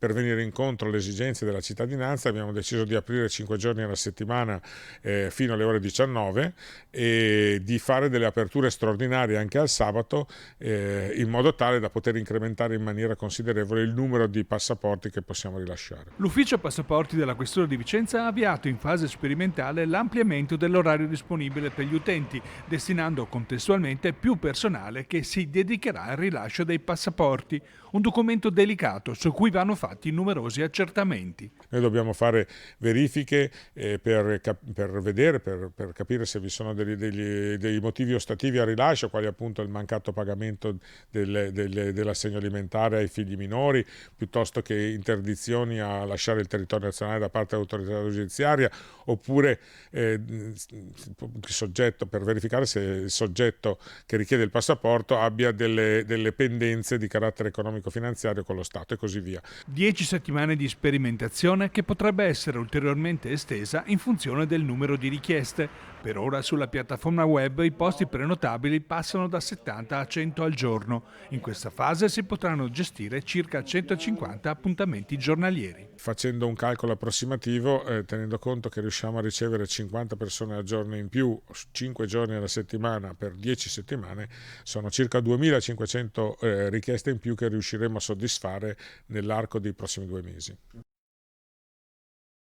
per venire incontro alle esigenze della cittadinanza abbiamo deciso di aprire 5 giorni alla settimana fino alle ore 19 e di fare delle aperture straordinarie anche al sabato, in modo tale da poter incrementare in maniera considerevole il numero di passaporti che possiamo rilasciare. L'ufficio passaporti della Questura di Vicenza ha avviato in fase sperimentale l'ampliamento dell'orario disponibile per gli utenti, destinando contestualmente più personale che si dedicherà al rilascio dei passaporti, un documento delicato su cui vanno fatti numerosi accertamenti. Noi dobbiamo fare verifiche per vedere, per capire se vi sono dei motivi ostativi al rilascio, quali appunto il mancato pagamento dell'assegno alimentare ai figli minori, piuttosto che interdizioni a lasciare il territorio nazionale da parte dell'autorità giudiziaria, oppure per verificare se il soggetto che richiede il passaporto abbia delle pendenze di carattere economico-finanziario con lo Stato e così via. 10 settimane di sperimentazione che potrebbe essere ulteriormente estesa in funzione del numero di richieste. Per ora sulla piattaforma web i posti prenotabili passano da 70 a 100 al giorno. In questa fase si potranno gestire circa 150 appuntamenti giornalieri. Facendo un calcolo approssimativo, tenendo conto che riusciamo a ricevere 50 persone al giorno in più, 5 giorni alla settimana per 10 settimane, sono circa 2500 richieste in più che riusciremo a soddisfare nell'arco dei prossimi 2 mesi.